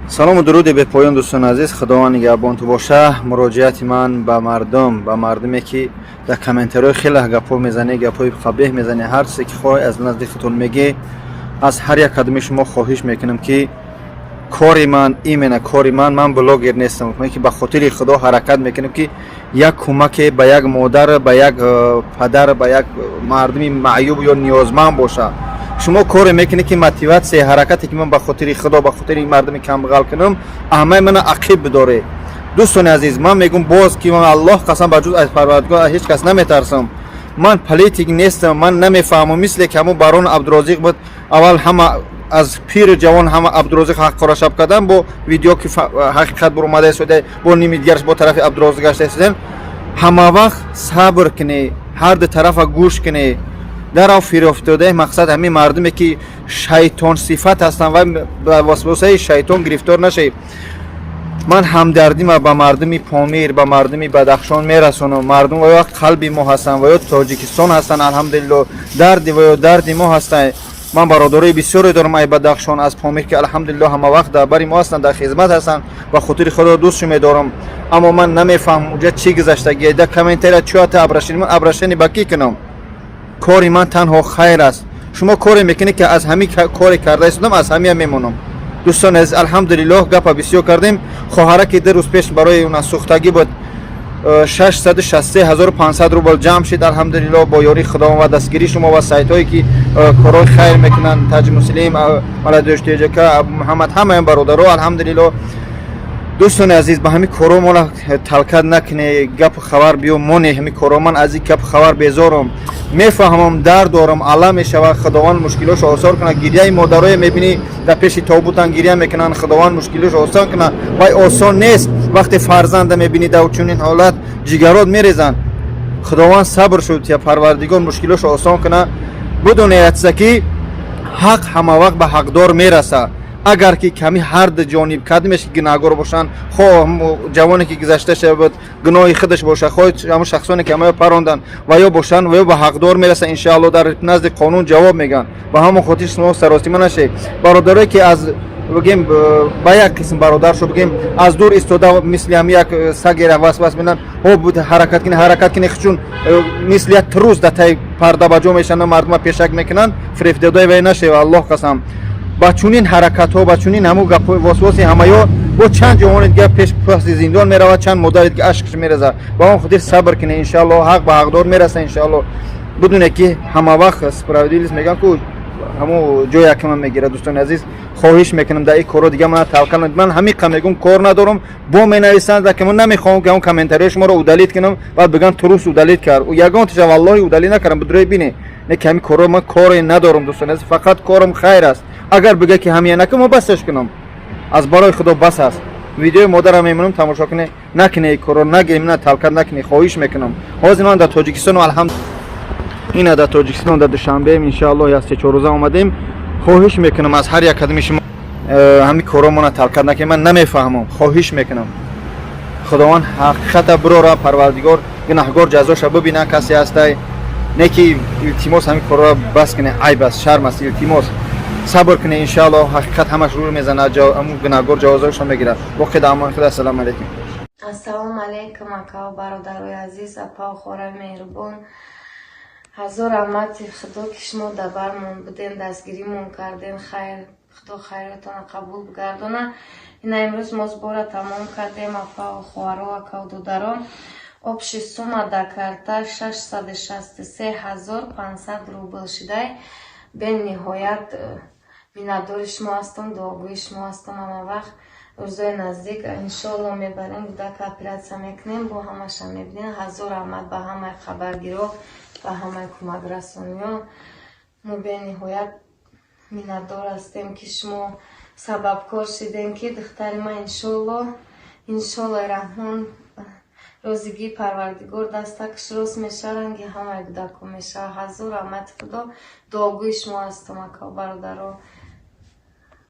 салому дуруде бепоён дӯстони азиз, худованд нигаҳбонту боша. муроҷиати ман ба мардуме ки дар комментариҳо хеле гапҳо мезанӣ, гапҳои қабеҳ мезанӣ, ҳар чизе ки хоҳӣ аз назди худтон мегӣ, аз ҳар як кадоми шумо хоҳиш мекунам ки кори ман именно кори ман блогер нестам, ки ба хотири худо ҳаракат мекунам ки як кӯмаке ба як модар, ба як падар, ба як мардуми маъюб ё ниёзманд боша. шумо коре мекунед ки мотиватсия ҳаракате ки ман ба хотири худо, ба хотири мардуми камбағал кунам, ҳамаи мана ақиб бидоред. дӯстони азиз, ман мегӯям боз ки ман аллоҳ қасам ба ҷуз аз парвардигор аз ҳеҷ кас наметарсам. ман политик нестам, ман намефаҳмам. мисли ки ҳамун барон абдурозиқ буд, аввал ҳама аз пири ҷавон ҳама абдурозиқ ҳаққорашаб кардан, бо видео ки ҳақиқат буромада истода, бо ними дигараш бо тарафи абдурозиқ гашта истодан. ҳама вақт сабр кунед, ҳар ду тарафа гӯш кунед. дарав фирофтодаи мақсад ҳамин мардуме ки шайтон сифат ҳастанд ва ба васвосаи шайтон гирифтор нашед. ман ҳамдардима ба мардуми помир, ба мардуми бадахшон мерасонам. мардум ва ё қалби мо ҳастанд ва ё тоҷикистон ҳастанд, алҳамдулилло дарди ва ё дарди мо ҳастанд. ман бародарои бисёре дорам ай бадахшон аз помир ки алҳамдулилло ҳама вақт дар бари мо ҳастанд, дар хизмат ҳастанд. ба хотири худо дӯстшон медорам. аммо ман намефаҳмам уҷа чӣ гузаштагиа. дар комментария чӯата абрашини ман абрашани ба кӣ кунам? кори ман танҳо хайр аст. шумо коре мекунед ки аз ҳамин коре карда истодам, аз ҳамин мемонам. дӯстони азиз, алҳамдулилло гапа бисёр кардем. хоҳара ки 2 рӯз пеш барои уна сӯхтагӣ буд 663,500 рубл ҷамъ шид. алҳамдулилло бо ёрии худованд ва дастгирии шумо ва сайтҳое ки корои хайр мекунанд, таҷ муслим, маладӯш теҷака, абу муҳаммад, ҳамаи бародаро, алҳамдулилло. дӯстони азиз, ба ҳамин коро мола талкат накунед, гапу хабар биё моне ҳамин коро. ман аз ин гапу хабар безорам. мефаҳмам дард дорам, алам мешавад. худованд мушкилошо осон кунад. гирияи модарое мебинӣ дар пеши тобутан гирия мекунанд. худованд мушкилошо осон кунад. вай осон нест. вақте фарзанда мебинӣ дар чунин ҳолат ҷигарот мерезанд. худованд сабр шуд я парвардигор мушкилошо осон кунад. бидонед ки ҳақ ҳама вақт ба ҳақдор мерасад. агар ки ками ҳар ду ҷониб кадомеш ки гунаҳгор бошанд, хоҳ ҷавоне ки гузашта шавад гуноҳи худаш бошад, хоҳ ҳамон шахсоне ки ҳамаё паронданд ва ё бошанд ва ё ба ҳақдор мерасанд, иншаалло дар назди қонун ҷавоб меган. ба ҳамон хотир шумо саросима нашед. бародаре ки аз бигем ба як қисм бародаршо бигем аз дур истода, мисли ҳам як сагера васвас менан ҳо буд ҳаракат кине чун мисли як трус дар таи парда ба ҷо мешананд, мардума пешак мекунанд. фирифтадаи вай нашева, аллоҳ қасам. ба чунин ҳаракатҳо, ба чунин ҳамун гапҳои восвоси ҳамаё бо чанд ҷавони дигар пеш паси зиндон меравад, чанд модари дигар ашқш мерезад. ба он хотир сабр кунед, иншаалло ҳақ ба ҳақдор мерасад. иншаалло бидунед ки ҳама вақт справедливост меган ку ҳамун ҷои якман мегирад. дӯстони азиз, хоҳиш мекунам дар ин коро дигар ман талқин накунед. ман ҳамин қа мегӯям, кор надорам, бо менависанд ки ман намехоҳам ки ҳамун комментариҳои шуморо удалит кунам ва бигӯям турус удалит кард. ягонтиша валлоҳи удалит накардам, бидурӯи бинед. не ки ҳамин коро ман коре надорам. дӯстони азиз, фақат корам хайр аст. агар бига ки ҳамин накунам, мо басаш кунам. аз барои худо бас аст. видеои модарам мемонам, тамошо кунед, накунед коро, нагиред, мина талқат накунед, хоҳиш мекунам. ҳозир ман дар тоҷикистон ина дар тоҷикистон дар душанбе иншаалло я 3-4 рӯза омадем. хоҳиш мекунам аз ҳар як кадоми шумо ҳамин коро мона талқат накунед. ман намефаҳмам, хоҳиш мекунам. худованд ҳақиқата бирора, парвардигор гунаҳгор ҷазоша бибина. касе ҳастай не ки илтимос ҳамин коро бас кунед, айб аст, шарм аст. илтимос сабр кунед, иншаалло ҳақиқат ҳамаш рӯ мезанад, ҳамун гунаҳгор ҷавозашо мегирад. воқеъ дар амони худо. ассалому алайкум. Ассалому алайкум ака ва бародарои азиз, апа ва хора меҳрубон. ҳазор раҳмати худо ки шумо дар бармон буден, дастгиримон карден. хайр, худо хайратона қабул бигардона. ина имрӯз мо сбора тамом кардем, апа ва хоҳаро, ака ва додарон. обши сума дар карта 663,500 рубл шидай. бениҳоят миннатдори шумо ҳастам, дуогӯи шумо ҳастам. ҳама вақт рӯзои наздик иншоалло мебарем, гудака оператсия мекунем, бо ҳамаша мебинем. ҳазор раҳмат ба ҳамаи хабаргиро, ба ҳамаи кӯмакрасониён. мо бениҳоят миннатдор ҳастем ки шумо сабабкор шидем ки духтари ман иншоалло раҳмон розигии парвардигор дастакш рост меша, ранги ҳамаи кӯдако меша. ҳазор раҳмати худо, дуогӯи шумо ҳастам ака бародаро.